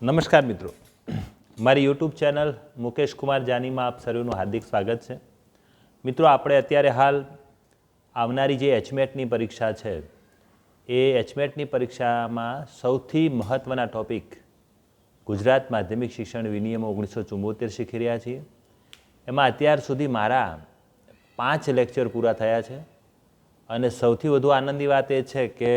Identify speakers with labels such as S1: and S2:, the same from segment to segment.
S1: નમસ્કાર મિત્રો, મારી યુટ્યુબ ચેનલ મુકેશ કુમાર જાનીમાં આપ સર્વેનું હાર્દિક સ્વાગત છે. મિત્રો, આપણે અત્યારે હાલ આવનારી જે એચમેટની પરીક્ષા છે એ એચમેટની પરીક્ષામાં સૌથી મહત્ત્વના ટૉપિક ગુજરાત માધ્યમિક શિક્ષણ વિનિયમ 1974 શીખી રહ્યા છીએ. એમાં અત્યાર સુધી મારા 5 લેક્ચર પૂરા થયા છે અને સૌથી વધુ આનંદની વાત એ છે કે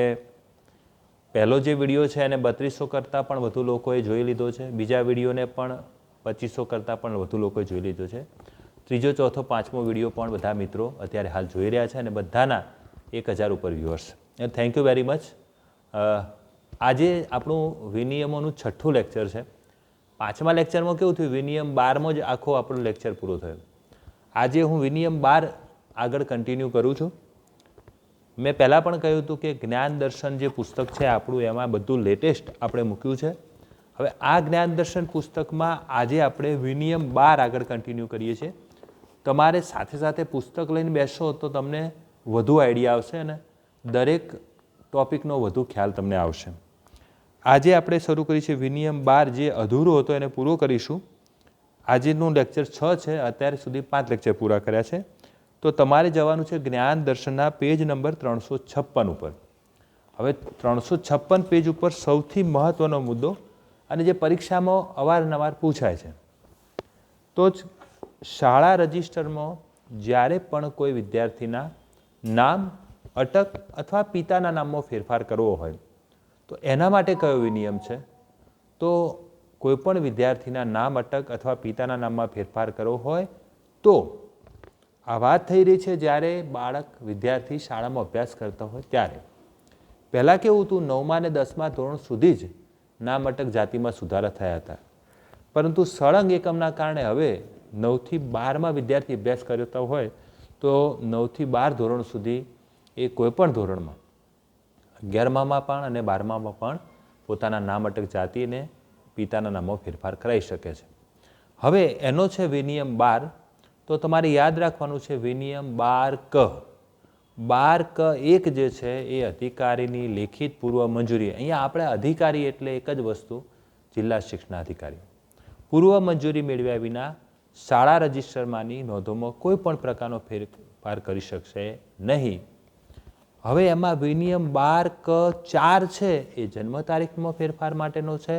S1: પહેલો જે વિડીયો છે એને 3200 કરતાં પણ વધુ લોકોએ જોઈ લીધો છે. બીજા વિડીયોને પણ 2500 કરતાં પણ વધુ લોકોએ જોઈ લીધો છે. ત્રીજો, ચોથો, પાંચમો વિડીયો પણ બધા મિત્રો અત્યારે હાલ જોઈ રહ્યા છે અને બધાના 1000 ઉપર viewers. Thank you very much. આજે આપણું વિનિયમોનું 6થું લેક્ચર છે. 5મા લેક્ચરમાં કેવું થયું, વિનિયમ 12મો જ આખો આપણો લેક્ચર પૂરો થયો. આજે હું વિનિયમ 12 આગળ કન્ટિન્યુ કરું છું. મેં પહેલાં પણ કહ્યું હતું કે જ્ઞાન દર્શન જે પુસ્તક છે આપણું, એમાં બધું લેટેસ્ટ આપણે મૂક્યું છે. હવે આ જ્ઞાન દર્શન પુસ્તકમાં આજે આપણે વિનિયમ 12 આગળ કન્ટિન્યુ કરીએ છીએ. તમારે સાથે સાથે પુસ્તક લઈને બેસો તો તમને વધુ આઈડિયા આવશે અને દરેક ટૉપિકનો વધુ ખ્યાલ તમને આવશે. આજે આપણે શરૂ કરીએ છીએ વિનિયમ 12, જે અધૂરો હતો એને પૂરો કરીશું. આજનું લેક્ચર 6 છે, અત્યાર સુધી 5 લેક્ચર પૂરા કર્યા છે. તો તમારે જવાનું છે જ્ઞાન દર્શનના પેજ નંબર 356 ઉપર. હવે 356 પેજ ઉપર સૌથી મહત્ત્વનો મુદ્દો અને જે પરીક્ષામાં અવારનવાર પૂછાય છે, તો જ શાળા રજિસ્ટરમાં જ્યારે પણ કોઈ વિદ્યાર્થીના નામ, અટક અથવા પિતાના નામમાં ફેરફાર કરવો હોય તો એના માટે કયો વિનિયમ છે? તો કોઈપણ વિદ્યાર્થીના નામ, અટક અથવા પિતાના નામમાં ફેરફાર કરવો હોય તો આ વાત થઈ રહી છે જ્યારે બાળક, વિદ્યાર્થી શાળામાં અભ્યાસ કરતા હોય ત્યારે. પહેલાં કેવું હતું, 9મા અને 10મા ધોરણ સુધી જ નામ, અટક, જાતિમાં સુધારા થયા હતા. પરંતુ સળંગ એકમના કારણે હવે 9થી 12માં વિદ્યાર્થી અભ્યાસ કરતા હોય તો 9થી 12 ધોરણ સુધી એ કોઈપણ ધોરણમાં 11મામાં પણ અને 12મામાં પણ પોતાના નામ, અટક, જાતિ અને પિતાના નામમાં ફેરફાર કરાવી શકે છે. હવે એનો છે વિનિયમ 12. તો તમારે યાદ રાખવાનું છે વિનિયમ 12 ક. 12 ક 1 જે છે એ અધિકારીની લેખિત પૂર્વ મંજૂરી. અહીંયા આપણે અધિકારી એટલે એક જ વસ્તુ, જિલ્લા શિક્ષણાધિકારી. પૂર્વ મંજૂરી મેળવ્યા વિના શાળા રજિસ્ટરમાંની નોંધોમાં કોઈ પણ પ્રકારનો ફેરફાર કરી શકશે નહીં. હવે એમાં વિનિયમ 12 ક 4 છે એ જન્મ તારીખમાં ફેરફાર માટેનો છે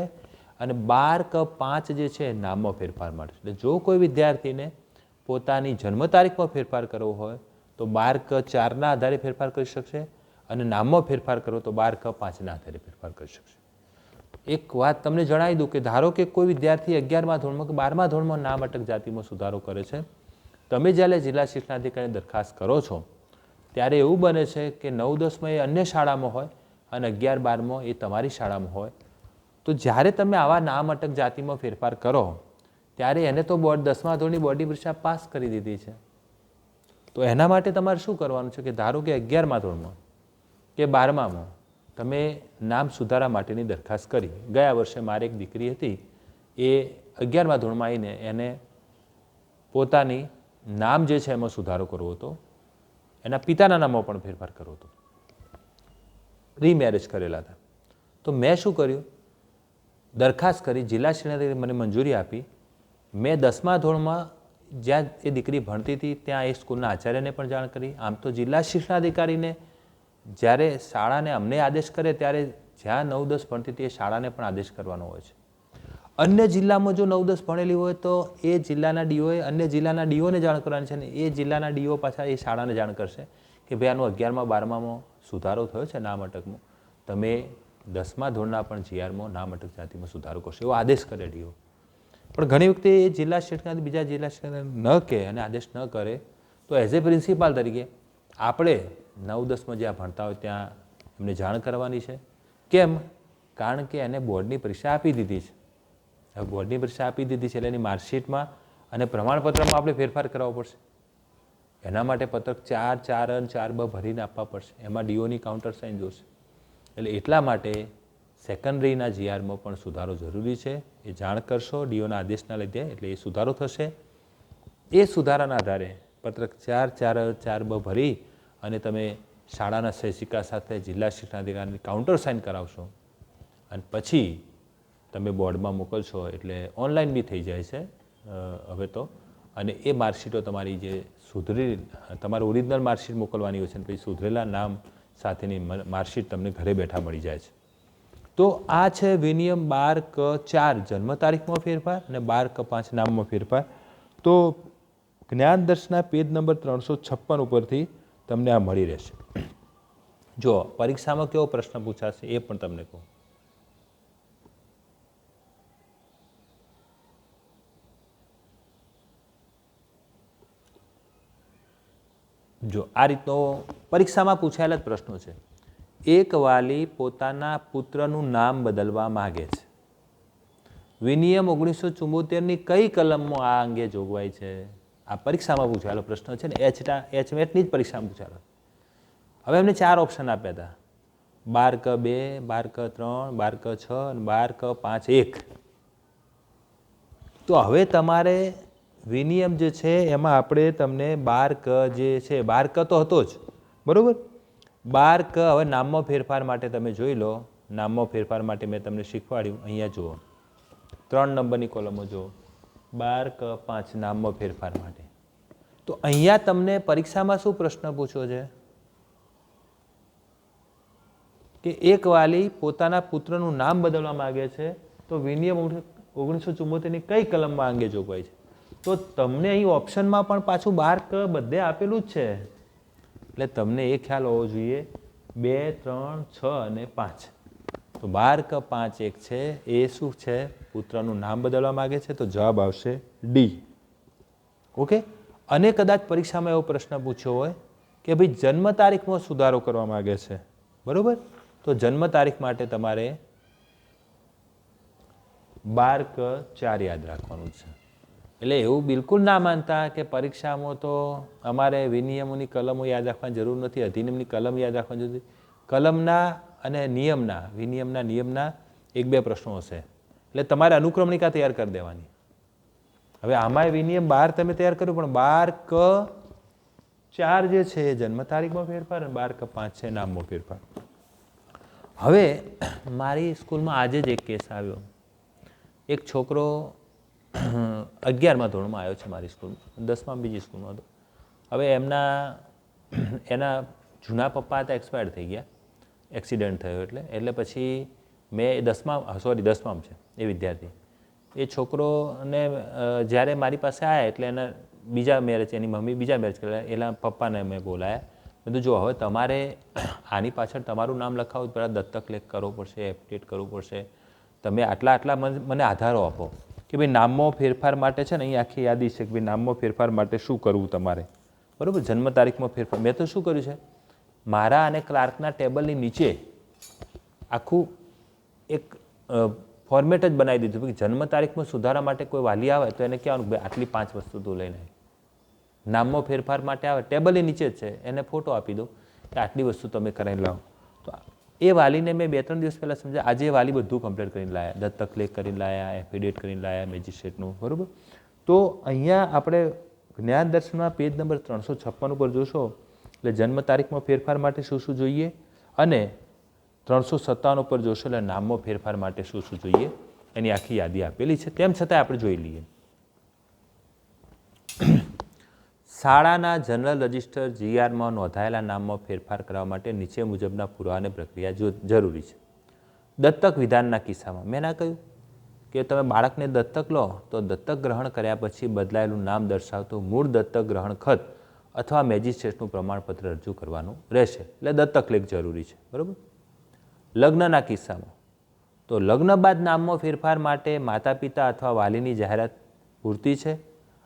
S1: અને 12 ક 5 જે છે નામમાં ફેરફાર માટે. એટલે જો કોઈ વિદ્યાર્થીને પોતાની જન્મ તારીખમાં ફેરફાર કરવો હોય તો 12 ક 4ના આધારે ફેરફાર કરી શકશે અને નામમાં ફેરફાર કરવો તો 12 ક 5ના આધારે ફેરફાર કરી શકશે. એક વાત તમને જણાવી દઉં કે ધારો કે કોઈ વિદ્યાર્થી 11મા ધોરણમાં કે 12મા ધોરણમાં નામ, અટક, જાતિમાં સુધારો કરે છે. તમે જ્યારે જિલ્લા શિક્ષણાધિકારીની દરખાસ્ત કરો છો ત્યારે એવું બને છે કે 9-10માં એ અન્ય શાળામાં હોય અને 11-12માં એ તમારી શાળામાં હોય. તો જ્યારે તમે આવા નામ, અટક, જાતિમાં ફેરફાર કરો ત્યારે એને તો 10મા ધોરણની બોર્ડની પરીક્ષા પાસ કરી દીધી છે. તો એના માટે તમારે શું કરવાનું છે કે ધારો કે 11મા ધોરણમાં કે 12મામાં તમે નામ સુધારા માટેની દરખાસ્ત કરી. ગયા વર્ષે મારી એક દીકરી હતી, એ 11મા ધોરણમાં આવીને એને પોતાની નામ જે છે એમાં સુધારો કરવો હતો, એના પિતાના નામમાં પણ ફેરફાર કરવો હતો, રીમેરેજ કરેલા હતા. તો મેં શું કર્યું, દરખાસ્ત કરી, જિલ્લા શિક્ષણાધિકારી મને મંજૂરી આપી. મેં 10મા ધોરણમાં જ્યાં એ દીકરી ભણતી હતી ત્યાં એ સ્કૂલના આચાર્યને પણ જાણ કરી. આમ તો જિલ્લા શિક્ષણાધિકારીને જ્યારે શાળાને અમને આદેશ કરે ત્યારે જ્યાં 9-10 ભણતી હતી એ શાળાને પણ આદેશ કરવાનો હોય છે. અન્ય જિલ્લામાં જો 9-10 ભણેલી હોય તો એ જિલ્લાના ડીઓએ અન્ય જિલ્લાના ડીઓને જાણ કરવાની છે અને એ જિલ્લાના ડીઓ પાછા એ શાળાને જાણ કરશે કે ભાઈ આનો 11મા 12મામાં સુધારો થયો છે નામ, અટકમાં, તમે 10મા ધોરણના પણ જીઆરમાં નામ, અટક, જાતિમાં સુધારો કરશો, એવો આદેશ કરે ડીઓ. પણ ઘણી વખતે એ જિલ્લા શિક્ષણાધિકારી બીજા જિલ્લા શિક્ષણાધિકારી ન કહે અને આદેશ ન કરે તો એઝ એ પ્રિન્સિપાલ તરીકે આપણે 9-10માં જ્યાં ભણતા હોય ત્યાં એમને જાણ કરવાની છે. કેમ? કારણ કે એને બોર્ડની પરીક્ષા આપી દીધી છે. હવે બોર્ડની પરીક્ષા આપી દીધી છે એટલે એની માર્કશીટમાં અને પ્રમાણપત્રમાં આપણે ફેરફાર કરાવવો પડશે. એના માટે પત્રક 4, 4 અને 4બ ભરીને આપવા પડશે. એમાં ડીઓની કાઉન્ટર સાઇન જોશે. એટલે એટલા માટે સેકન્ડરીના જીઆરમાં પણ સુધારો જરૂરી છે. એ જાણ કરશો ડીઓના આદેશના લીધે, એટલે એ સુધારો થશે. એ સુધારાના આધારે પત્રક 4, 4, 4બ ભરી અને તમે શાળાના શિક્ષિકા સાથે જિલ્લા શિક્ષણાધિકારીની કાઉન્ટર સાઇન કરાવશો અને પછી તમે બોર્ડમાં મોકલશો એટલે ઓનલાઈન બી થઈ જાય છે હવે તો. અને એ માર્કશીટો તમારી જે સુધરેલી તમારું ઓરિજિનલ માર્કશીટ મોકલવાની હોય છે અને પછી સુધરેલા નામ સાથેની માર્કશીટ તમને ઘરે બેઠા મળી જાય છે. તો આ છે વિનિયમ 12(ક)(4) જન્મ તારીખમાં ફેરફાર અને 12(ક)(5) નામમાં ફેરફાર. તો જ્ઞાન દર્શના પેજ નંબર 356 ઉપરથી તમને આ મળી રહેશે. જો પરીક્ષામાં કેવો પ્રશ્ન પૂછાશે એ પણ તમને કહું. જો આ રીતનો પરીક્ષામાં પૂછાયેલા જ પ્રશ્નો છે. એક વાલી પોતાના પુત્રનું નામ બદલવા માગે છે. વિનિયમ 1974ની કઈ કલમમાં આ અંગે જોગવાઈ છે? આ પરીક્ષામાં પૂછાયેલો પ્રશ્ન છે ને, એચમેટની જ પરીક્ષામાં પૂછાયેલો. હવે એમને 4 ઓપ્શન આપ્યા હતા: 12(ક)(2), 12(ક)(3), 12(ક)(6) અને 12(ક)(5)(1). તો હવે તમારે વિનિયમ જે છે એમાં આપણે તમને 12(ક) જે છે, 12(ક) તો હતો જ, બરાબર. 12(ક) હવે નામમાં ફેરફાર માટે તમે જોઈ લો. નામમાં ફેરફાર માટે મેં તમને શીખવાડ્યું. અહીંયા જુઓ 3 નંબરની કોલમો જુઓ, 12(ક)(5) નામમાં ફેરફાર માટે. તો અહીંયા તમને પરીક્ષામાં શું પ્રશ્ન પૂછ્યો છે કે એક વાલી પોતાના પુત્રનું નામ બદલવા માગે છે, તો વિનિયમ 1974ની કઈ કલમમાં અંગે જોગવાઈ છે? તો તમને અહીં ઓપ્શનમાં પણ પાછું 12(ક) બધે આપેલું જ છે. એટલે તમને એ ખ્યાલ હોવો જોઈએ 2, 3, 6 અને 5. તો 12(ક)(5)(1) છે એ શું છે? પુત્રનું નામ બદલવા માગે છે. તો જવાબ આવશે ડી. ઓકે. અને કદાચ પરીક્ષામાં એવો પ્રશ્ન પૂછ્યો હોય કે ભાઈ જન્મ તારીખમાં સુધારો કરવા માગે છે, બરાબર. તો જન્મ તારીખ માટે તમારે 12(ક)(4) યાદ રાખવાનું છે. એટલે એવું બિલકુલ ના માનતા કે પરીક્ષામાં તો અમારે વિનિયમોની કલમો યાદ રાખવાની જરૂર નથી, અધિનિયમની કલમ યાદ રાખવાની જરૂર નથી. કલમના અને નિયમના, વિનિયમના નિયમના 1-2 પ્રશ્નો હશે એટલે તમારે અનુક્રમણિકા તૈયાર કરી દેવાની. હવે આમાં વિનિયમ 12 તમે તૈયાર કર્યું, પણ 12(ક)(4) જે છે એ જન્મ તારીખમાં ફેરફાર અને 12(ક)(5) છે નામમાં ફેરફાર. હવે મારી સ્કૂલમાં આજે જ એક કેસ આવ્યો. એક છોકરો 11મા ધોરણમાં આવ્યો છે મારી સ્કૂલમાં, 10મા બીજી સ્કૂલમાં હતો. હવે એના જૂના પપ્પા હતા, એક્સપાયર્ડ થઈ ગયા, એક્સિડન્ટ થયો એટલે પછી મેં 10મા છે એ વિદ્યાર્થી. એ છોકરોને જ્યારે મારી પાસે આવ્યા એટલે એના બીજા મેરેજ, એની મમ્મી બીજા મેરેજ કરેલા, એના પપ્પાને મેં બોલાયા. બધું જો હવે તમારે આની પાછળ તમારું નામ લખાવું, પહેલાં દત્તક લેખ કરવો પડશે, એપ્લિકેટ કરવું પડશે. તમે આટલા મને આધારો આપો કે ભાઈ નામમાં ફેરફાર માટે છે ને, અહીં આખી યાદી છે કે ભાઈ નામમાં ફેરફાર માટે શું કરવું તમારે, બરાબર. જન્મ તારીખમાં ફેરફાર મેં તો શું કર્યું છે, મારા અને ક્લાર્કના ટેબલની નીચે આખું એક ફોર્મેટ જ બનાવી દીધું કે જન્મ તારીખમાં સુધારા માટે કોઈ વાલી આવે તો એને કહેવાનું ભાઈ આટલી 5 વસ્તુ તું લઈને આવી. નામમાં ફેરફાર માટે આવે ટેબલની નીચે જ છે, એને ફોટો આપી દો કે આટલી વસ્તુ તમે કરાવીને લાવો. તો એ વાલીને મેં 2-3 દિવસ પહેલાં સમજાય, આજે વાલી બધું કમ્પ્લીટ કરીને લાયા, દત્તક લેખ કરીને લાયા, એફિડેવિટ કરીને લાયા મેજિસ્ટ્રેટનું, બરાબર. તો અહીંયા આપણે જ્ઞાન દર્શનમાં પેજ નંબર 356 ઉપર જોશો એટલે જન્મ તારીખમાં ફેરફાર માટે શું શું જોઈએ, અને 357 ઉપર જોશો એટલે નામમાં ફેરફાર માટે શું શું જોઈએ એની આખી યાદી આપેલી છે. તેમ છતાં આપણે જોઈ લઈએ. શાળાના જનરલ રજિસ્ટર GRમાં નોંધાયેલા નામમાં ફેરફાર કરવા માટે નીચે મુજબના પુરાવાની પ્રક્રિયા જરૂરી છે. દત્તક વિધાનના કિસ્સામાં મેં ના કહ્યું કે તમે બાળકને દત્તક લો તો દત્તક ગ્રહણ કર્યા પછી બદલાયેલું નામ દર્શાવતું મૂળ દત્તક ગ્રહણ ખત અથવા મેજિસ્ટ્રેટનું પ્રમાણપત્ર રજૂ કરવાનું રહેશે. એટલે દત્તક લેખ જરૂરી છે, બરાબર. લગ્નના કિસ્સામાં તો લગ્ન બાદ નામમાં ફેરફાર માટે માતા પિતા અથવા વાલીની જાહેરાત પૂરતી છે.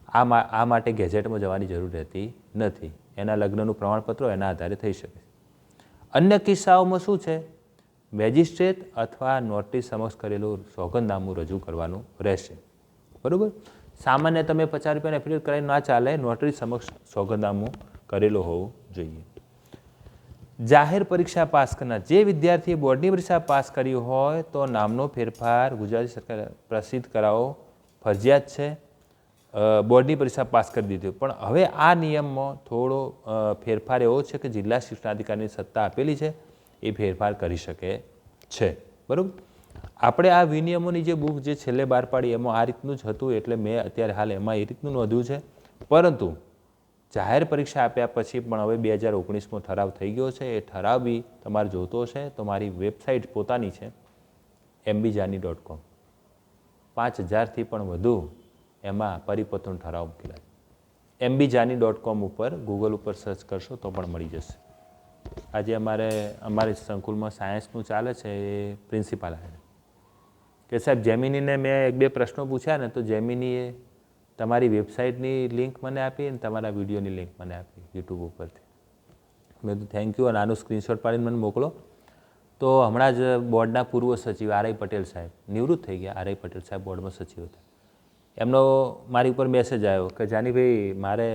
S1: આ માટે ગેઝેટમાં જવાની જરૂર રહેતી નથી. એના લગ્નનું પ્રમાણપત્ર એના આધારે થઈ શકે. અન્ય કિસ્સાઓમાં શું છે, મેજિસ્ટ્રેટ અથવા નોટરી સમક્ષ કરેલું સોગંદનામું રજૂ કરવાનું રહેશે, બરાબર. સામાન્ય તમે 50 રૂપિયાનું એફિડેવિટ કરાવીને ના ચાલે, નોટરી સમક્ષ સોગંદનામું કરેલું હોવું જોઈએ. જાહેર પરીક્ષા પાસ કરનાર જે વિદ્યાર્થીએ બોર્ડની પરીક્ષા પાસ કરી હોય તો નામનો ફેરફાર ગુજરાત સરકાર પ્રસિદ્ધ કરાવવો ફરજિયાત છે. બોર્ડની પરીક્ષા પાસ કરી દીધી, પણ હવે આ નિયમમાં થોડો ફેરફાર એવો છે કે જિલ્લા શિક્ષણાધિકારીની સત્તા આપેલી છે, એ ફેરફાર કરી શકે છે, બરાબર. આપણે આ વિનિયમોની જે બુક જે છેલ્લે બહાર પાડી એમાં આ રીતનું જ હતું, એટલે મેં અત્યારે હાલ એમાં એ રીતનું નોંધ્યું છે. પરંતુ જાહેર પરીક્ષા આપ્યા પછી પણ હવે 2019માં ઠરાવ થઈ ગયો છે. એ ઠરાવ બી તમારે જોતો હશે તો મારી વેબસાઇટ પોતાની છે mbjani.com. 5000થી પણ વધુ એમાં પરિપત્રનો ઠરાવ મૂકેલા છે. mbjani.com ઉપર ગૂગલ ઉપર સર્ચ કરશો તો પણ મળી જશે. આજે અમારે સંકુલમાં સાયન્સનું ચાલે છે, એ પ્રિન્સિપાલ આવ્યા કે સાહેબ જેમિનીને મેં 1-2 પ્રશ્નો પૂછ્યા ને તો જેમિનીએ તમારી વેબસાઇટની લિંક મને આપી અને તમારા વિડીયોની લિંક મને આપી યુટ્યુબ ઉપરથી. મેં તો થેન્ક યુ, અને આનું સ્ક્રીનશોટ પાડીને મને મોકલો. તો હમણાં જ બોર્ડના પૂર્વ સચિવ આર.આઈ. પટેલ સાહેબ નિવૃત્ત થઈ ગયા. આર.આઈ. પટેલ સાહેબ બોર્ડમાં સચિવ હતા. એમનો મારી ઉપર મેસેજ આવ્યો કે જાનીભાઈ મારે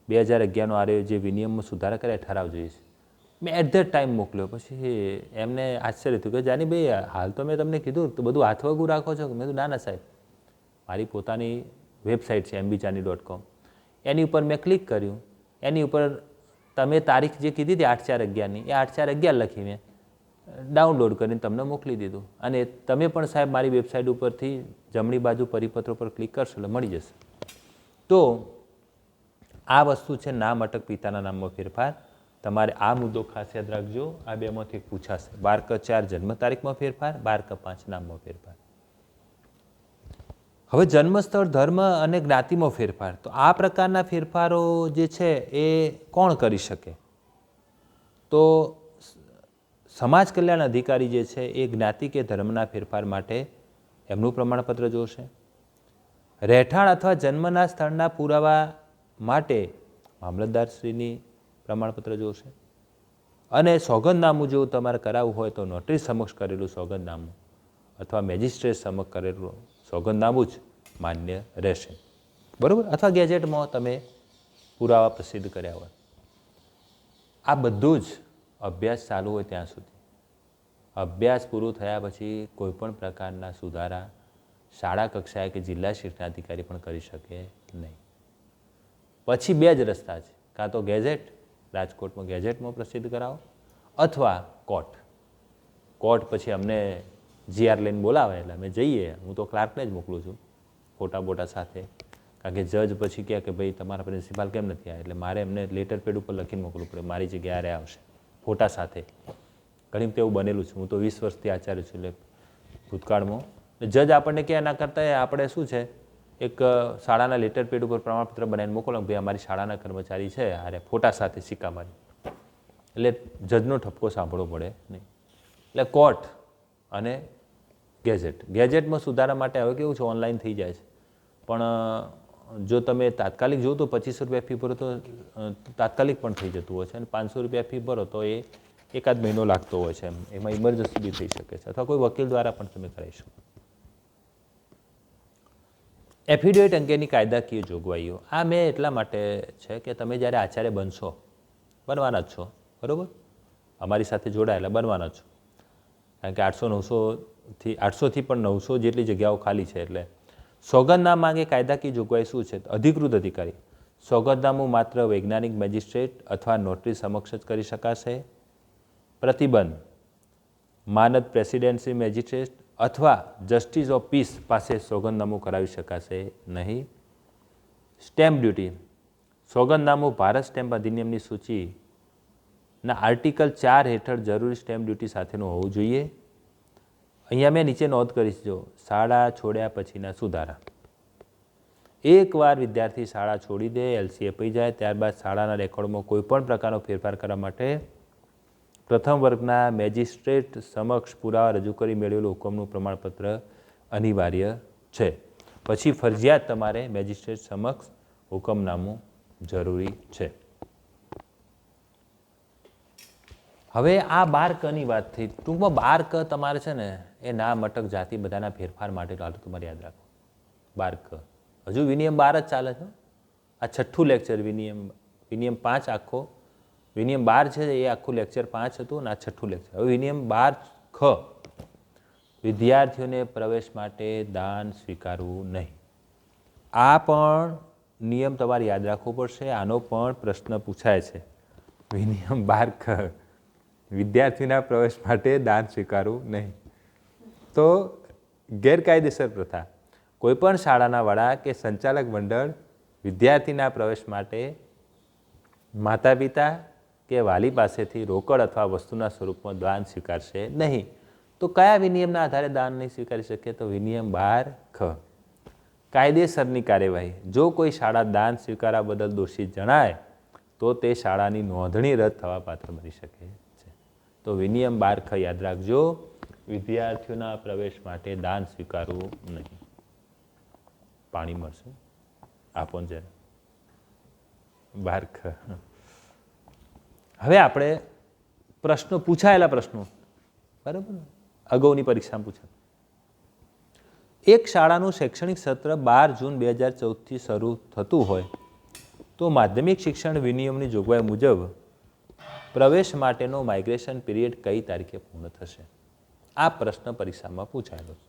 S1: 2011નો આરે જે વિનિયમમાં સુધારા કર્યા ઠરાવ જોઈએ છે. મેં એટ ધેટ ટાઈમ મોકલ્યો. પછી એમને આશ્ચર્ય થયું કે જાનીભાઈ હાલ તો મેં તમને કીધું તો બધું હાથવગું રાખો છો. મેં કીધું ના ના સાહેબ, મારી પોતાની વેબસાઇટ છે mbjani.com, એની ઉપર મેં ક્લિક કર્યું. એની ઉપર તમે તારીખ જે કીધી હતી 8/4/11ની, એ 8/4/11 લખી મેં ડાઉનલોડ કરીને તમને મોકલી દીધું. અને તમે પણ સાહેબ મારી વેબસાઇટ ઉપરથી જમણી બાજુ પરિપત્રો પર ક્લિક કરશો એટલે મળી જશે. તો આ વસ્તુ છે નામ અટક પિતાના નામમાં ફેરફાર. તમારે આ મુદ્દો ખાસ યાદ રાખજો. આ બેમાંથી પૂછાશે. 12/4 જન્મ તારીખમાં ફેરફાર, 12/5 નામમાં ફેરફાર. હવે જન્મસ્થળ, ધર્મ અને જ્ઞાતિમાં ફેરફાર. તો આ પ્રકારના ફેરફારો જે છે એ કોણ કરી શકે? તો સમાજ કલ્યાણ અધિકારી જે છે એ જ્ઞાતિ કે ધર્મના ફેરફાર માટે એમનું પ્રમાણપત્ર જોશે. રહેઠાણ અથવા જન્મના સ્થળના પુરાવા માટે મામલતદારશ્રીની પ્રમાણપત્ર જોશે. અને સોગંદનામું જો તમારે કરાવવું હોય તો નોટરી સમક્ષ કરેલું સોગંદનામું અથવા મેજિસ્ટ્રેટ સમક્ષ કરેલું સોગંદનામું જ માન્ય રહેશે. બરાબર? અથવા ગેજેટમાં તમે પુરાવા પ્રસિદ્ધ કર્યા હોય. આ બધું જ અભ્યાસ ચાલુ હોય ત્યાં સુધી. અભ્યાસ પૂરું થયા પછી કોઈપણ પ્રકારના સુધારા શાળા કક્ષાએ કે જિલ્લા શિક્ષણાધિકારી પણ કરી શકે નહીં. પછી 2 જ રસ્તા છે. કાં તો ગેઝેટ, રાજકોટમાં ગેઝેટમાં પ્રસિદ્ધ કરાવો, અથવા કોર્ટ. કોર્ટ પછી અમને જીઆર લઈને બોલાવે એટલે અમે જઈએ. હું તો ક્લાર્કને જ મોકલું છું ફોટા બોટા સાથે. કારણ કે જજ પછી કહે કે ભાઈ તમારા પ્રિન્સિપાલ કેમ નથી આવ્યા, એટલે મારે એમને લેટર પેડ ઉપર લખીને મોકલવું પડે મારી જગ્યાએ આવશે ફોટા સાથે. ઘણી વખત એવું બનેલું છે. હું તો 20 વર્ષથી આચાર્ય છું, એટલે ભૂતકાળમાં જજ આપણને કે એના કરતાં આપણે શું છે એક શાળાના લેટર પેડ ઉપર પ્રમાણપત્ર બનાવીને મોકલો ભાઈ અમારી શાળાના કર્મચારી છે, અરે ફોટા સાથે સિક્કા મારી. એટલે જજનો ઠપકો સાંભળવો પડે નહીં. એટલે કોર્ટ અને ગેઝેટ. ગેઝેટમાં સુધારા માટે હવે કેવું છે ઓનલાઈન થઈ જાય છે. પણ જો તમે તાત્કાલિક જો તો 2500 રૂપિયા ફી ભરો તો તાત્કાલિક પણ થઈ જતું હોય છે. અને 500 રૂપિયા ફી ભરો તો એ એકાદ મહિનો લાગતો હોય છે. એમાં ઇમરજન્સી બી થઈ શકે છે, અથવા કોઈ વકીલ દ્વારા પણ તમે કરાવી શકો. એફિડેવિટ અંગેની કાયદાકીય જોગવાઈઓ. આ મેં એટલા માટે છે કે તમે જ્યારે આચાર્ય બનશો, બનવાના જ છો, બરાબર? અમારી સાથે જોડાયેલા બનવાના છો. કારણ કે 800થી પણ 900 જેટલી જગ્યાઓ ખાલી છે. એટલે સોગંદનામા અંગે કાયદાકીય જોગવાઈ શું છે? અધિકૃત અધિકારી. સોગંદનામું માત્ર વૈજ્ઞાનિક મેજિસ્ટ્રેટ અથવા નોટરી સમક્ષ જ કરી શકાશે. પ્રતિબંધ: માનદ પ્રેસિડેન્સી મેજિસ્ટ્રેટ અથવા જસ્ટિસ ઓફ પીસ પાસે સોગંદનામું કરાવી શકાશે નહીં. Stamp duty. સોગંદનામું ભારત સ્ટેમ્પ અધિનિયમની સૂચિના આર્ટિકલ 4 હેઠળ જરૂરી સ્ટેમ્પ ડ્યુટી સાથેનું હોવું જોઈએ. અહીંયા મેં નીચે નોંધ કરી જો શાળા છોડ્યા પછીના સુધારા. એકવાર વિદ્યાર્થી શાળા છોડી દે, એલસી અપાઈ જાય, ત્યારબાદ શાળાના રેકોર્ડમાં કોઈપણ પ્રકારનો ફેરફાર કરવા માટે પ્રથમ વર્ગના મેજિસ્ટ્રેટ સમક્ષ પુરાવા રજૂ કરી મેળવેલું હુકમનું પ્રમાણપત્ર અનિવાર્ય છે. પછી ફરજિયાત તમારે મેજિસ્ટ્રેટ સમક્ષ હુકમનામું જરૂરી છે. હવે આ 12 વાત થઈ. ટૂંકમાં 12 તમારે છે ને એ નામ અટક જાતિ બધાના ફેરફાર માટે તમારે યાદ રાખો. 12 હજુ વિનિયમ 12 જ ચાલે છે. આ 6થું લેક્ચર વિનિયમ 5 આખો વિનિયમ 12 છે એ આખું લેક્ચર 5 હતું અને આ 6થું લેક્ચર. હવે વિનિયમ 12 વિદ્યાર્થીઓને પ્રવેશ માટે દાન સ્વીકારવું નહીં. આ પણ નિયમ તમારે યાદ રાખવો પડશે. આનો પણ પ્રશ્ન પૂછાય છે. વિનિયમ 12 વિદ્યાર્થીના પ્રવેશ માટે દાન સ્વીકારવું નહીં. તો ગેરકાયદેસર પ્રથા. કોઈપણ શાળાના વડા કે સંચાલક મંડળ વિદ્યાર્થીના પ્રવેશ માટે માતા પિતા કે વાલી પાસેથી રોકડ અથવા વસ્તુના સ્વરૂપમાં દાન સ્વીકારશે નહીં. તો કયા વિનિયમના આધારે દાન નહીં સ્વીકારી શકે? તો વિનિયમ 12 કાયદેસરની કાર્યવાહી. જો કોઈ શાળા દાન સ્વીકારવા બદલ દોષિત જણાય તો તે શાળાની નોંધણી રદ થવા પાત્ર બની શકે છે. તો વિનિયમ 12 યાદ રાખજો, વિદ્યાર્થીઓના પ્રવેશ માટે દાન સ્વીકારવું નહીં. પાણી મળશે આપો જરા. 12. હવે આપણે પ્રશ્નો પૂછાયેલા પ્રશ્નો, બરાબર, અગાઉની પરીક્ષામાં પૂછાય. એક શાળાનું શૈક્ષણિક સત્ર 12 જૂન 2014થી શરૂ થતું હોય તો માધ્યમિક શિક્ષણ વિનિયમની જોગવાઈ મુજબ પ્રવેશ માટેનો માઇગ્રેશન પીરિયડ કઈ તારીખે પૂર્ણ થશે? આ પ્રશ્ન પરીક્ષામાં પૂછાયેલો છે.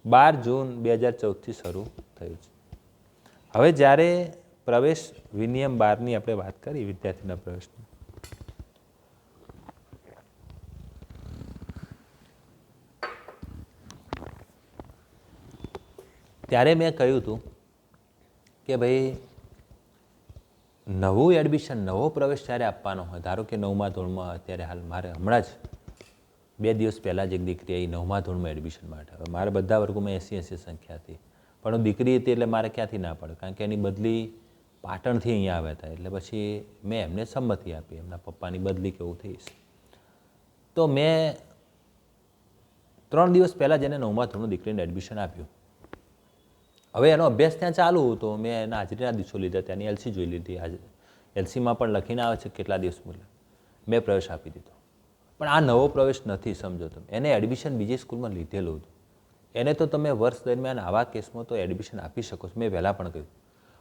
S1: 12 જૂન 2014થી શરૂ થયું છે. હવે જ્યારે પ્રવેશ વિનિયમ 12ની આપણે વાત કરી, વિદ્યાર્થીના પ્રવેશની, ત્યારે મેં કહ્યું હતું કે ભાઈ નવું એડમિશન, નવો પ્રવેશ જ્યારે આપવાનો હોય, ધારો કે 9મા ધોરણમાં, અત્યારે હાલ મારે હમણાં જ 2 દિવસ પહેલાં જ એક દીકરી આવી 9મા ધોરણમાં એડમિશન માટે. હવે મારે બધા વર્ગોમાં 80 સંખ્યા હતી, પણ દીકરી હતી એટલે મારે ક્યાંથી ના પડે, કારણ કે એની બદલી પાટણથી અહીંયા આવ્યા હતા. એટલે પછી મેં એમને સંમતિ આપી, એમના પપ્પાની બદલી કેવું થઈશ. તો મેં 3 દિવસ પહેલાં જ એને 9મા ધોરણનું દીકરીને એડમિશન આપ્યું. હવે એનો અભ્યાસ ત્યાં ચાલુ હતો. મેં એના હાજરીના દિવસો લીધા, ત્યાંની એલસી જોઈ લીધી. એલસીમાં પણ લખીને આવે છે કેટલા દિવસ મૂલ્ય. મેં પ્રવેશ આપી દીધો. પણ આ નવો પ્રવેશ નથી, સમજો તમે. એને એડમિશન બીજી સ્કૂલમાં લીધેલું હતું. એને તો તમે વર્ષ દરમિયાન આવા કેસમાં તો એડમિશન આપી શકો છો. મેં પહેલાં પણ કહ્યું.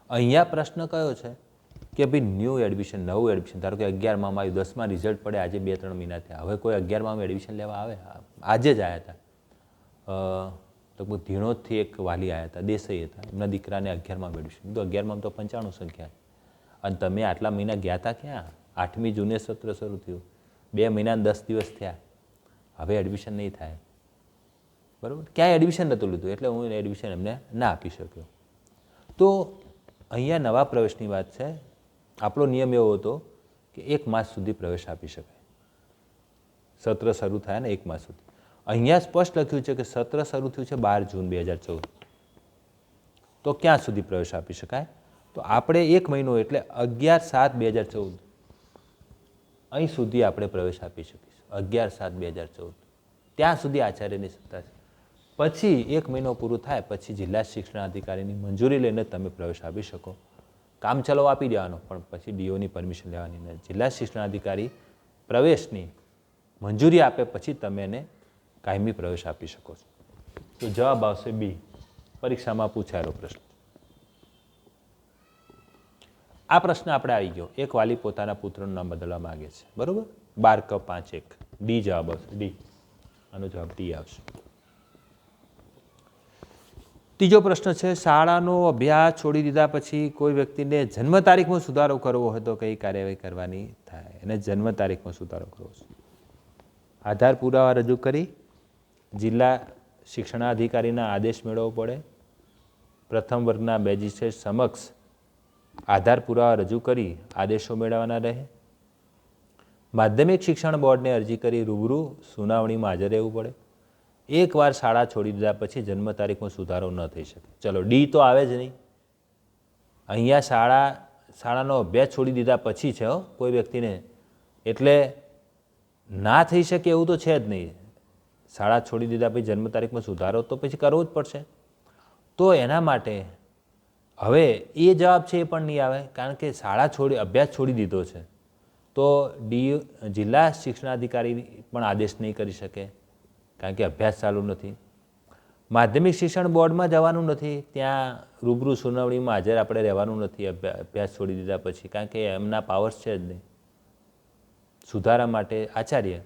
S1: અહીંયા પ્રશ્ન કયો છે કે ભાઈ ન્યૂ એડમિશન, નવું એડમિશન. ધારો કે 11માં આવ્યું, 10માં રિઝલ્ટ પડે, આજે 2-3 મહિના થયા. હવે કોઈ 11માં એડમિશન લેવા આવે? આજે જ આવ્યા હતા. લગભગ ધીણોદથી એક વાલી આવ્યા હતા, દેસાઈ હતા. એમના દીકરાને 11માં એડમિશન. તો 11માં તો 95 સંખ્યા. અને તમે આટલા મહિના ગયા હતા ક્યાં? 8મી જૂને સત્ર શરૂ થયું, 2 મહિના 10 દિવસ થયા. હવે એડમિશન નહીં થાય, બરાબર? ક્યાંય એડમિશન નહોતું લીધું, એટલે હું એડમિશન એમને ના આપી શક્યો. તો અહીંયા નવા પ્રવેશની વાત છે. આપણો નિયમ એવો હતો કે 1 માસ સુધી પ્રવેશ આપી શકાય. સત્ર શરૂ થાય ને 1 માસ સુધી. અહીંયા સ્પષ્ટ લખ્યું છે કે સત્ર શરૂ થયું છે 12 જૂન 2014. તો ક્યાં સુધી પ્રવેશ આપી શકાય? તો આપણે 1 મહિનો એટલે 11/7/2014 અહીં સુધી આપણે પ્રવેશ આપી શકીશું. 11/7/2014 ત્યાં સુધી આચાર્યની સત્તા છે. પછી 1 મહિનો પૂરું થાય પછી જિલ્લા શિક્ષણાધિકારીની મંજૂરી લઈને તમે પ્રવેશ આપી શકો. કામ ચલાવ આપી દેવાનો, પણ પછી ડીઓની પરમિશન લેવાની નહીં. જિલ્લા શિક્ષણાધિકારી પ્રવેશની મંજૂરી આપે પછી તમે એને કાયમી પ્રવેશ આપી શકો છો. તો જવાબ આવશે બી, પરીક્ષામાં પૂછાયેલો પ્રશ્ન. આ પ્રશ્ન આપણે આવી ગયો. એક વાલી પોતાના પુત્રનું નામ બદલવા માંગે છે, બરોબર? 12(ક)(5)(1). ડી જવાબ આવશે, ડી. આનો જવાબ ડી આવશે. ત્રીજો પ્રશ્ન છે, શાળાનો અભ્યાસ છોડી દીધા પછી કોઈ વ્યક્તિને જન્મ તારીખમાં સુધારો કરવો હોય તો કઈ કાર્યવાહી કરવાની થાય? એને જન્મ તારીખમાં સુધારો કરવો છે. આધાર પુરાવા રજૂ કરી જિલ્લા શિક્ષણાધિકારીના આદેશ મેળવવો પડે. પ્રથમ વર્ગના મેજિસ્ટ્રેટ સમક્ષ આધાર પુરાવા રજૂ કરી આદેશો મેળવવાના રહે. માધ્યમિક શિક્ષણ બોર્ડને અરજી કરી રૂબરૂ સુનાવણીમાં હાજર રહેવું પડે. એકવાર શાળા છોડી દીધા પછી જન્મ તારીખમાં સુધારો ન થઈ શકે. ચલો ડી તો આવે જ નહીં. અહીંયા શાળાનો અભ્યાસ છોડી દીધા પછી છે કોઈ વ્યક્તિને, એટલે ના થઈ શકે એવું તો છે જ નહીં. શાળા છોડી દીધા પછી જન્મ તારીખમાં સુધારો તો પછી કરવો જ પડશે. તો એના માટે હવે એ જવાબ છે એ પણ નહીં આવે, કારણ કે અભ્યાસ છોડી દીધો છે. તો જિલ્લા શિક્ષણાધિકારી પણ આદેશ નહીં કરી શકે, કારણ કે અભ્યાસ ચાલુ નથી. માધ્યમિક શિક્ષણ બોર્ડમાં જવાનું નથી, ત્યાં રૂબરૂ સુનાવણીમાં હાજર આપણે રહેવાનું નથી અભ્યાસ છોડી દીધા પછી, કારણ કે એમના પાવર્સ છે જ નહીં. સુધારા માટે આચાર્ય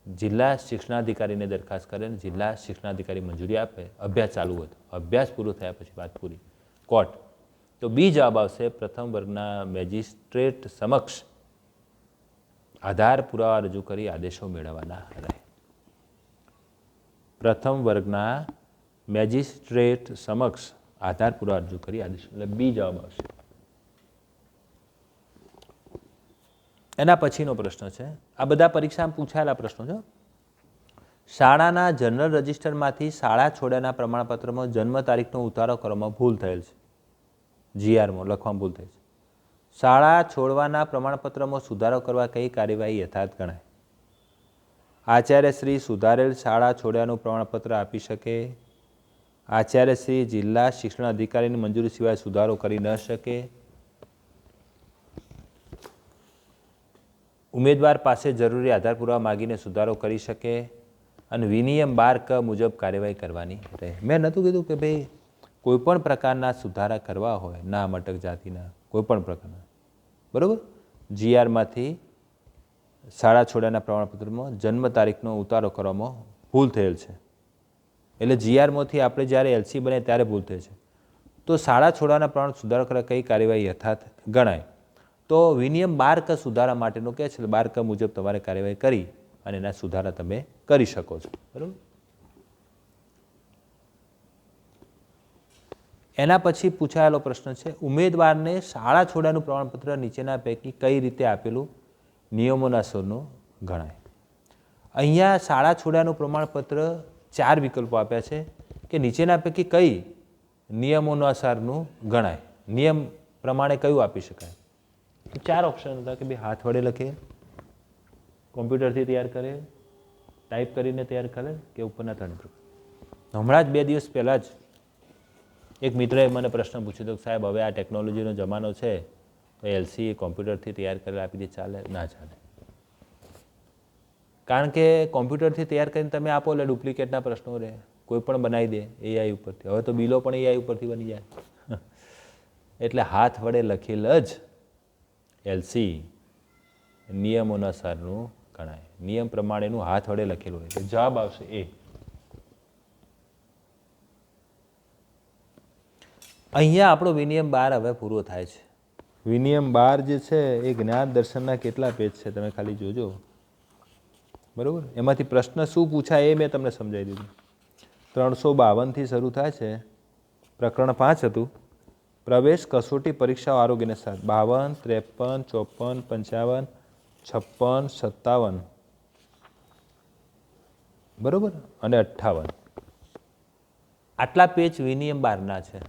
S1: જિલ્લા શિક્ષણાધિકારીને દરખાસ્ત કરે ને જિલ્લા શિક્ષણાધિકારી મંજૂરી આપે. અભ્યાસ ચાલુ હતો, અભ્યાસ પૂરો થયા પછી વાત પૂરી, કોર્ટ. તો બી જવાબ આવશે, પ્રથમ વર્ગના મેજિસ્ટ્રેટ સમક્ષ આધાર પુરાવા રજૂ કરી આદેશો મેળવવાના રહે. પ્રથમ વર્ગના મેજિસ્ટ્રેટ સમક્ષ આધાર પુરાવા રજૂ કરી આદેશ. એટલે બી જવાબ આવશે. એના પછીનો પ્રશ્ન છે, આ બધા પરીક્ષામાં પૂછાયેલા પ્રશ્નો છે. શાળાના જનરલ રજિસ્ટરમાંથી શાળા છોડ્યાના પ્રમાણપત્રમાં જન્મ તારીખનો ઉતારો કરવામાં ભૂલ થયેલ છે. જીઆરમાં લખવામાં ભૂલ થઈ છે. શાળા છોડવાના પ્રમાણપત્રમાં સુધારો કરવા કઈ કાર્યવાહી યથાર્થ ગણાય? આચાર્યશ્રી સુધારેલ શાળા છોડ્યાનું પ્રમાણપત્ર આપી શકે. આચાર્યશ્રી જિલ્લા શિક્ષણ અધિકારીની મંજૂરી સિવાય સુધારો કરી ન શકે. ઉમેદવાર પાસે જરૂરી આધાર પુરાવા માગીને સુધારો કરી શકે. અને વિનિયમ 12 ક મુજબ કાર્યવાહી કરવાની રહે. મેં નહોતું કીધું કે ભાઈ કોઈપણ પ્રકારના સુધારા કરવા હોય, ના મટક જાતિના કોઈપણ પ્રકારના, બરાબર, જીઆરમાંથી શાળા છોડ્યાના પ્રમાણપત્રમાં જન્મ તારીખનો ઉતારો કરવામાં ભૂલ થયેલ છે. એટલે જીઆરમાંથી આપણે જ્યારે એલસી બને ત્યારે ભૂલ થઈ છે. તો શાળા છોડવાના પ્રમાણ સુધારો કરવા કઈ કાર્યવાહી યથાર્થ ગણાય? તો વિનિયમ 12 ક સુધારા માટેનું કહે છે. 12 ક મુજબ તમારે કાર્યવાહી કરી અને એના સુધારા તમે કરી શકો છો. બરાબર. એના પછી પૂછાયેલો પ્રશ્ન છે, ઉમેદવારને શાળા છોડ્યાનું પ્રમાણપત્ર નીચેના પૈકી કઈ રીતે આપેલું નિયમોના અસરનું ગણાય? અહીંયા શાળા છોડ્યાનું પ્રમાણપત્ર 4 વિકલ્પો આપ્યા છે કે નીચેના પૈકી કઈ નિયમોના અસરનું ગણાય, નિયમ પ્રમાણે કયું આપી શકાય? 4 ઓપ્શન હતા કે ભાઈ હાથ વડે લખે, કોમ્પ્યુટરથી તૈયાર કરે, ટાઈપ કરીને તૈયાર કરે કે ઉપરના 3 પ્રકાર. હમણાં જ 2 દિવસ પહેલાં જ એક મિત્રએ મને પ્રશ્ન પૂછ્યો હતો કે સાહેબ હવે આ ટેકનોલોજીનો જમાનો છે તો એલસી કોમ્પ્યુટરથી તૈયાર કરેલા આપી દે, ચાલે? ના ચાલે. કારણ કે કોમ્પ્યુટરથી તૈયાર કરીને તમે આપો એટલે ડુપ્લિકેટના પ્રશ્નો રહે, કોઈ પણ બનાવી દે એઆઈ ઉપરથી. હવે તો બિલો પણ એઆઈ ઉપરથી બની જાય. એટલે હાથ વડે લખેલ જ એલસી નિયમોના અસરનું ગણાય. નિયમ પ્રમાણેનું હાથ વડે લખેલું હોય એટલે જવાબ આવશે એ. અહીંયા આપણો વિનિયમ 12 હવે પૂરો થાય છે. વિનિયમ 12 જે છે એ જ્ઞાન દર્શનના કેટલા પેજ છે તમે ખાલી જોજો, બરાબર. એમાંથી પ્રશ્ન શું પૂછાય એ મેં તમને સમજાવી દીધું. 352થી શરૂ થાય છે. પ્રકરણ 5 હતું, પ્રવેશ કસોટી પરીક્ષાઓ આરોગ્યને સાથ. 52, 53, 54, 55, 56, 57, બરાબર, અને 58. આટલા પેજ વિનિયમ 12ના છે.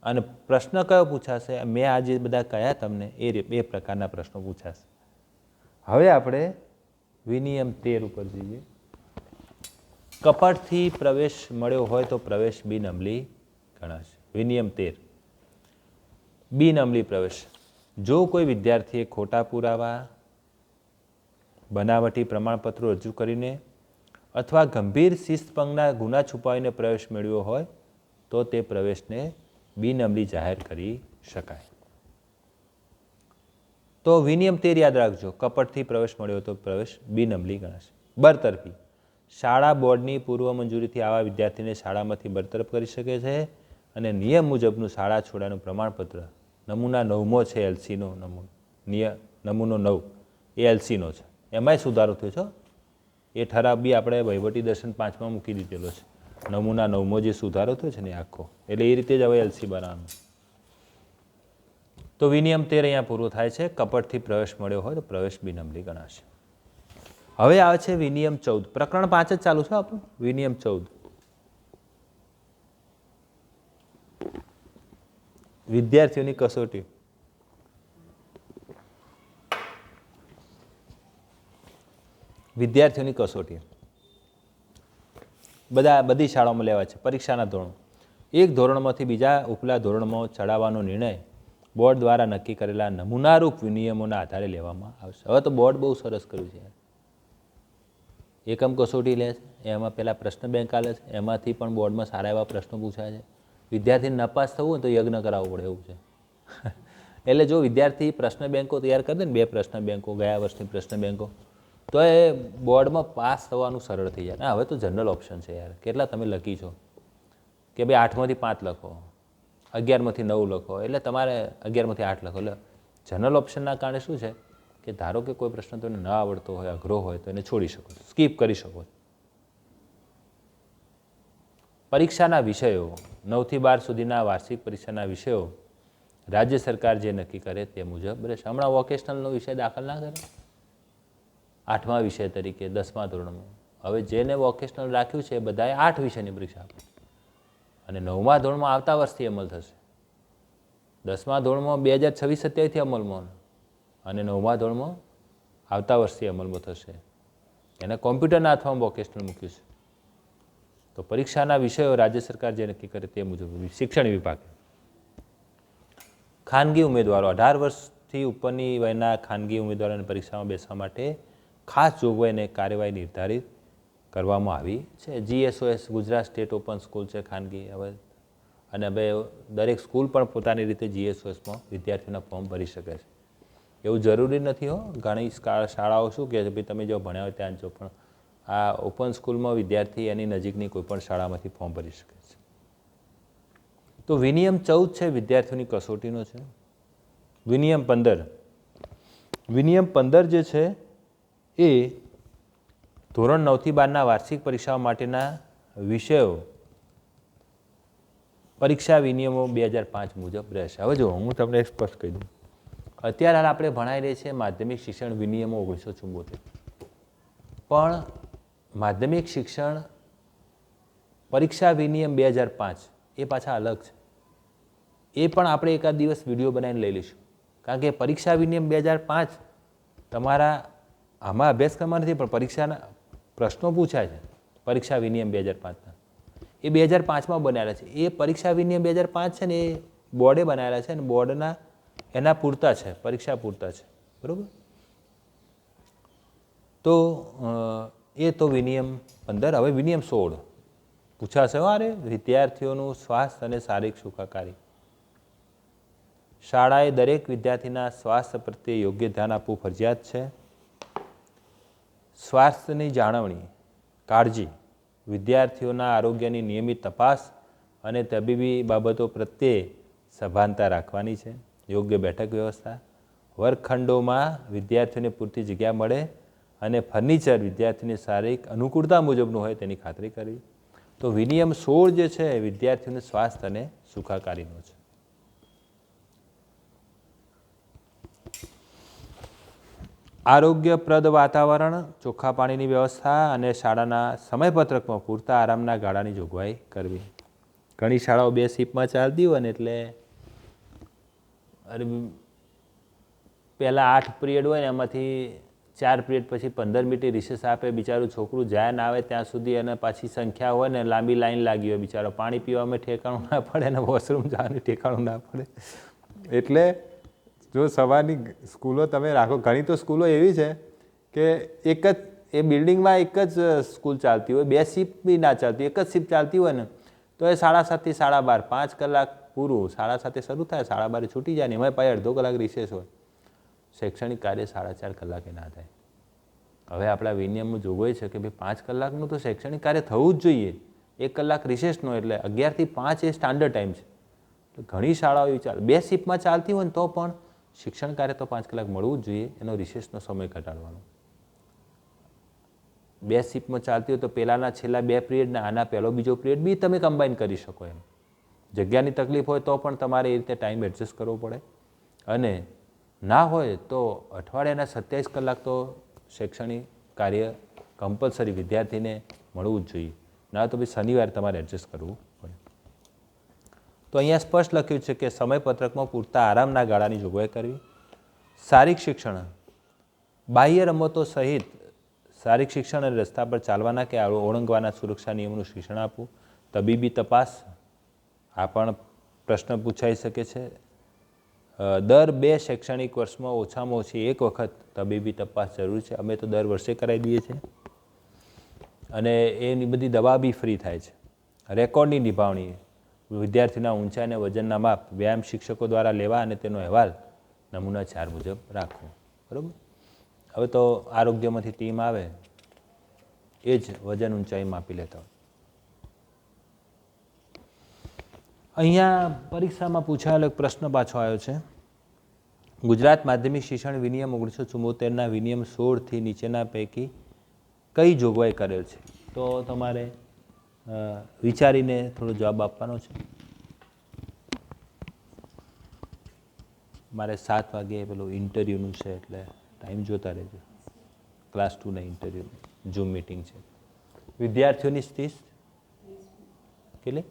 S1: અને પ્રશ્ન કયો પૂછાશે? મેં આ જે બધા કયા તમને એ 2 પ્રકારના પ્રશ્નો પૂછાશે. હવે આપણે વિનિયમ 13 ઉપર જઈએ. કપટથી પ્રવેશ મળ્યો હોય તો પ્રવેશ બિનઅમલી ગણાશે. વિનિયમ 13, બિનઅમલી પ્રવેશ. જો કોઈ વિદ્યાર્થીએ ખોટા પુરાવા, બનાવટી પ્રમાણપત્રો રજૂ કરીને અથવા ગંભીર શિસ્તભંગના ગુના છુપાવીને પ્રવેશ મેળવ્યો હોય તો તે પ્રવેશને બિનઅમલી જાહેર કરી શકાય. તો વિનિયમ 13 યાદ રાખજો. કપટથી પ્રવેશ મળ્યો તો પ્રવેશ બિનઅમલી ગણાશે. બરતરફી. શાળા બોર્ડની પૂર્વ મંજૂરીથી આવા વિદ્યાર્થીને શાળામાંથી બરતરફ કરી શકે છે અને નિયમ મુજબનું શાળા છોડ્યાનું પ્રમાણપત્ર, નમૂના 9મો છે એલસીનો નમૂનો 9 એ એલસીનો છે. એમાંય સુધારો થયો છે. એ ઠરાવ બી આપણે વહીવટી દર્શન 5માં મૂકી દીધેલો છે. નમૂના 9મો જે સુધારો થયો છે ને આખો, એટલે એ રીતે જ હવે એલસી બનાવવાનું. તો વિનિયમ 13 અહીંયા પૂરો થાય છે. કપટથી પ્રવેશ મળ્યો હોય તો પ્રવેશ બિનઅમલી ગણાશે. હવે આવે છે વિનિયમ 14. પ્રકરણ 5 જ ચાલુ છે આપણું. વિનિયમ 14, વિદ્યાર્થીઓની કસોટી. વિદ્યાર્થીઓની કસોટી બધી શાળાઓમાં લેવાય છે. પરીક્ષાના ધોરણો. એક ધોરણમાંથી બીજા ઉપલા ધોરણમાં ચડાવવાનો નિર્ણય બોર્ડ દ્વારા નક્કી કરેલા નમૂનારૂપ નિયમોના આધારે લેવામાં આવશે. હવે તો બોર્ડ બહુ સરસ કર્યું છે. એકમ કસોટી લે છે, એમાં પહેલાં પ્રશ્ન બેંક આલે છે, એમાંથી પણ બોર્ડમાં સારા એવા પ્રશ્નો પૂછાય છે. વિદ્યાર્થીને નાપાસ થવું હોય તો યજ્ઞ કરાવવું પડે એવું છે. એટલે જો વિદ્યાર્થી પ્રશ્ન બેંકો તૈયાર કરી દે ને, 2 પ્રશ્ન બેંકો, ગયા વર્ષની પ્રશ્ન બેંકો, તો એ બોર્ડમાં પાસ થવાનું સરળ થઈ જાય. હવે તો જનરલ ઓપ્શન છે યાર. કેટલા તમે લખી છો કે ભાઈ 8માંથી 5 લખો, 11માંથી 9 લખો, એટલે તમારે 11માંથી 8 લખો. એટલે જનરલ ઓપ્શનના કારણે શું છે કે ધારો કે કોઈ પ્રશ્ન તમને ન આવડતો હોય, અઘરો હોય, તો એને છોડી શકો છો, સ્કીપ કરી શકો છો. પરીક્ષાના વિષયો 9 થી 12 સુધીના વાર્ષિક પરીક્ષાના વિષયો રાજ્ય સરકાર જે નક્કી કરે તે મુજબ રહેશે. હમણાં વોકેશનલનો વિષય દાખલ ના કરે 8મા વિષય તરીકે 10મા ધોરણમાં. હવે જેને વોકેશનલ રાખ્યું છે એ બધાએ 8 વિષયની પરીક્ષા આપી અને 9મા ધોરણમાં આવતા વર્ષથી અમલ થશે. 10મા ધોરણમાં 2026-27થી અમલમાં અને 9મા ધોરણમાં આવતા વર્ષથી અમલમાં થશે. એને કોમ્પ્યુટરના હાથમાં વોકેશનલ મૂક્યું છે. તો પરીક્ષાના વિષયો રાજ્ય સરકાર જે નક્કી કરે તે મુજબ શિક્ષણ વિભાગે ખાનગી ઉમેદવારો 18 વર્ષથી ઉપરની વયના ખાનગી ઉમેદવારોને પરીક્ષામાં બેસવા માટે ખાસ જોગવાઈ અને કાર્યવાહી નિર્ધારિત કરવામાં આવી છે. GSOS Gujarat state open school છે ખાનગી. હવે અને હવે દરેક સ્કૂલ પણ પોતાની રીતે GSOSમાં વિદ્યાર્થીઓના ફોર્મ ભરી શકે છે. એવું જરૂરી નથી હો. ઘણી શાળાઓ શું કહે છે ભાઈ તમે જો ભણ્યા હોય ત્યાં જો, પણ આ ઓપન સ્કૂલમાં વિદ્યાર્થી એની નજીકની કોઈપણ શાળામાંથી ફોર્મ ભરી શકે છે. તો વિનિયમ 14 છે વિદ્યાર્થીઓની કસોટીનો છે. વિનિયમ 15 જે છે એ ધોરણ 9 થી 12ના વાર્ષિક પરીક્ષાઓ માટેના વિષયો પરીક્ષા વિનિયમો 2005 મુજબ રહેશે. હવે જો હું તમને સ્પષ્ટ કહી દઉં, અત્યારે હાલ આપણે ભણાઈ રહી છે માધ્યમિક શિક્ષણ વિનિયમો 1974, પણ માધ્યમિક શિક્ષણ પરીક્ષા વિનિયમ 2005 એ પાછા અલગ છે. એ પણ આપણે એકાદ દિવસ વિડીયો બનાવીને લઈ લઈશું, કારણ કે પરીક્ષા વિનિયમ 2005 તમારા આમાં અભ્યાસક્રમમાં નથી, પણ પરીક્ષાના પ્રશ્નો પૂછાય છે પરીક્ષા વિનિયમ 2005ના, એ 2005માં બનાવેલા છે. એ પરીક્ષા વિનિયમ 2005 છે ને એ બોર્ડે બનાવેલા છે અને બોર્ડના એના પૂરતા છે, પરીક્ષા પૂરતા છે, બરાબર. તો એ તો વિનિયમ 15. હવે વિનિયમ 16 પૂછાશે. અરે વિદ્યાર્થીઓનું સ્વાસ્થ્ય અને શારીરિક સુખાકારી. શાળાએ દરેક વિદ્યાર્થીના સ્વાસ્થ્ય પ્રત્યે યોગ્ય ધ્યાન આપવું ફરજિયાત છે. સ્વાસ્થ્યની જાળવણી, કાળજી, વિદ્યાર્થીઓના આરોગ્યની નિયમિત તપાસ અને તબીબી બાબતો પ્રત્યે સભાનતા રાખવાની છે. યોગ્ય બેઠક વ્યવસ્થા, વર્ગખંડોમાં વિદ્યાર્થીઓને પૂરતી જગ્યા મળે અને ફર્નિચર વિદ્યાર્થીની શારીરિક અનુકૂળતા મુજબનું હોય તેની ખાતરી કરવી. તો વિનિયમ 16 જે છે એ વિદ્યાર્થીઓનું સ્વાસ્થ્ય અને સુખાકારીનો છે. આરોગ્યપ્રદ વાતાવરણ, ચોખ્ખા પાણીની વ્યવસ્થા અને શાળાના સમયપત્રકમાં પૂરતા આરામના ગાળાની જોગવાઈ કરવી. ઘણી શાળાઓ 2 શિફ્ટમાં ચાલતી હોય ને એટલે પહેલાં 8 પિરિયડ હોય ને એમાંથી 4 પિરિયડ પછી 15 મિનિટ રિસેસ આપે. બિચારું છોકરું જાય ના આવે ત્યાં સુધી અને પાછી સંખ્યા હોય ને લાંબી લાઈન લાગી હોય, બિચારો પાણી પીવામાં ઠેકાણું ના પડે અને વોશરૂમ જવાનું ઠેકાણું ના પડે. એટલે જો સવારની સ્કૂલો તમે રાખો, ઘણી તો સ્કૂલો એવી છે કે એક જ એ બિલ્ડિંગમાં એક જ સ્કૂલ ચાલતી હોય, 2 શિફ્ટ બી ના ચાલતી, એક જ શિફ્ટ ચાલતી હોય ને તો એ 7:30 થી 12:30 5 કલાક પૂરું. 7:30 શરૂ થાય, 12:30 છૂટી જાય ને એમાં પાછી અડધો કલાક રિસેસ હોય. શૈક્ષણિક કાર્ય 4.5 કલાકે ના થાય. હવે આપણા વિનિયમમાં જોગવાઈ છે કે ભાઈ 5 કલાકનું તો શૈક્ષણિક કાર્ય થવું જ જોઈએ. 1 કલાક રિસેસનો એટલે 11 થી 5 એ સ્ટાન્ડર્ડ ટાઈમ છે. તો ઘણી શાળાઓ એવી ચાલે 2 શિફ્ટમાં ચાલતી હોય ને તો પણ શિક્ષણ કાર્ય તો 5 કલાક મળવું જ જોઈએ. એનો રિસેસનો સમય ઘટાડવાનો. 2 શિફ્ટમાં ચાલતી હોય તો પહેલાંના છેલ્લા 2 પિરિયડના આના પહેલો બીજો પિરિયડ બી તમે કમ્બાઈન કરી શકો. એમ જગ્યાની તકલીફ હોય તો પણ તમારે એ રીતે ટાઈમ એડજસ્ટ કરવો પડે. અને ના હોય તો અઠવાડિયાના 27 કલાક તો શૈક્ષણિક કાર્ય કમ્પલસરી વિદ્યાર્થીને મળવું જ જોઈએ. ના તો ભાઈ શનિવારે તમારે એડજસ્ટ કરવું પડે. તો અહીંયા સ્પષ્ટ લખ્યું છે કે સમયપત્રકમાં પૂરતા આરામના ગાળાની જોગવાઈ કરવી. શારીરિક શિક્ષણ, બાહ્ય રમતો સહિત શારીરિક શિક્ષણ અને રસ્તા પર ચાલવાના કે ઓળંગવાના સુરક્ષા નિયમોનું શિક્ષણ આપવું. તબીબી તપાસ, આ પણ પ્રશ્ન પૂછાઈ શકે છે. દર 2 શૈક્ષણિક વર્ષમાં ઓછામાં ઓછી 1 વખત તબીબી તપાસ જરૂરી છે. અમે તો દર વર્ષે કરાવી દઈએ છીએ અને એની બધી દવા બી ફ્રી થાય છે. રેકોર્ડની નિભાવણી, વિદ્યાર્થીના ઊંચાઈ અને વજનના માપ વ્યાયામ શિક્ષકો દ્વારા લેવા અને તેનો અહેવાલ નમૂના 4 મુજબ રાખવો. બરાબર. હવે તો આરોગ્યમાંથી ટીમ આવે એ જ વજન ઊંચાઈ માપી લેતા હોય. અહીંયા પરીક્ષામાં પૂછાયેલો પ્રશ્ન પાછો આવ્યો છે. ગુજરાત માધ્યમિક શિક્ષણ વિનિયમ 1974ના વિનિયમ 16 થી નીચેના પૈકી કઈ જોગવાઈ કરેલ છે? તો તમારે વિચારીને થોડો જવાબ આપવાનો છે. મારે 7 વાગે પેલું ઇન્ટરવ્યૂનું છે એટલે ટાઈમ જોતા રહેજો. ક્લાસ 2ના ઇન્ટરવ્યૂ ઝૂમ મિટિંગ છે. વિદ્યાર્થીઓની સ્થિતિ કેટલી?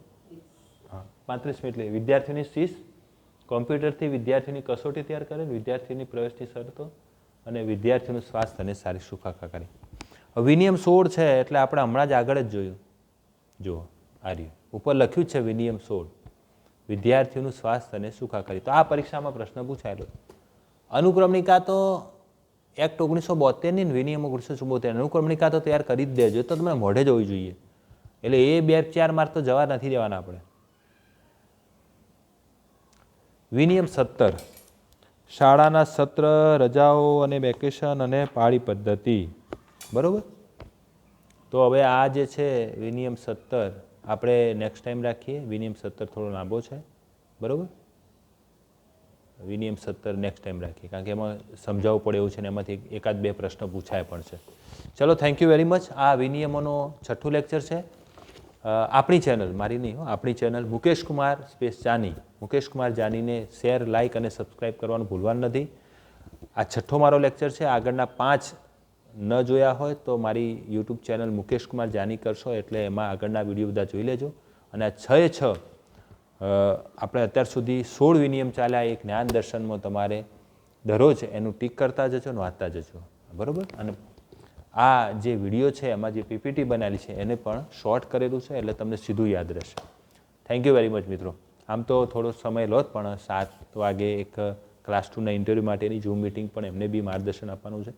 S1: હા, 35 મિનિટ. એટલે વિદ્યાર્થીઓની સ્થિતિ કોમ્પ્યુટરથી વિદ્યાર્થીઓની કસોટી તૈયાર કરે, વિદ્યાર્થીઓની પ્રવેશની શરતો અને વિદ્યાર્થીઓનું સ્વાસ્થ્ય અને સારી સુખાકારી. વિનિયમ 16 છે એટલે આપણે હમણાં જ આગળ જ જોયું. જુઓ આ રહ્યું ઉપર લખ્યું જ છે વિનિયમ 16, વિદ્યાર્થીઓનું સ્વાસ્થ્ય અને સુખાકારી. તો આ પરીક્ષામાં પ્રશ્ન પૂછાયેલો. અનુક્રમણિકા તો એક્ટ 1972ની ને વિનિયમ 1974 અનુક્રમણિકા તો તૈયાર કરી જ દેજો, તો તમે મોઢે જ હોવી જોઈએ. એટલે એ 2-4 માર્ક તો જવા નથી દેવાના આપણે. વિનિયમ 17, શાળાના સત્ર, રજાઓ અને વેકેશન અને પાળી પદ્ધતિ. બરાબર. તો હવે આ જે છે વિનિયમ 17 આપણે નેક્સ્ટ ટાઈમ રાખીએ. વિનિયમ 17 થોડો લાંબો છે. બરાબર. વિનિયમ 17 નેક્સ્ટ ટાઈમ રાખીએ કારણ કે એમાં સમજાવવું પડે એવું છે ને એમાંથી 1-2 પ્રશ્ન પૂછાય પણ છે. ચલો, થેન્ક યુ વેરી મચ. આ વિનિયમોનો 6થું લેક્ચર છે. આપણી ચેનલ, મારી નહીં, આપણી ચેનલ મુકેશ કુમાર જાની, મુકેશ કુમાર જાનીને શેર, લાઇક અને સબસ્ક્રાઈબ કરવાનું ભૂલવાનું નથી. આ 6થો મારો લેક્ચર છે. આગળના 5 ન જોયા હોય તો મારી યુટ્યુબ ચેનલ મુકેશ કુમાર જાની કરશો એટલે એમાં આગળના વિડીયો બધા જોઈ લેજો. અને આ 6 આપણે અત્યાર સુધી 16 વિનિયમ ચાલ્યા. એક જ્ઞાન દર્શનમાં તમારે દરરોજ એનું ટીક કરતા જજો અને વાંચતા જજો. બરાબર. અને આ જે વિડીયો છે એમાં જે પીપીટી બનાવેલી છે એને પણ શોર્ટ કરેલું છે એટલે તમને સીધું યાદ રહેશે. થેન્ક યુ વેરી મચ મિત્રો. આમ તો થોડો સમય લો પણ 7 વાગે એક ક્લાસ 2ના ઇન્ટરવ્યૂ માટેની ઝૂમ મિટિંગ પણ એમને બી માર્ગદર્શન આપવાનું છે.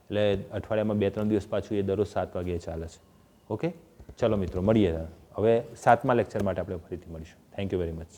S1: એટલે અઠવાડિયામાં 2-3 દિવસ પાછું એ દરરોજ 7 વાગે ચાલે છે. ઓકે, ચલો મિત્રો મળીએ. હવે 7મા લેક્ચર માટે આપણે ફરીથી મળીશું. Thank you very much.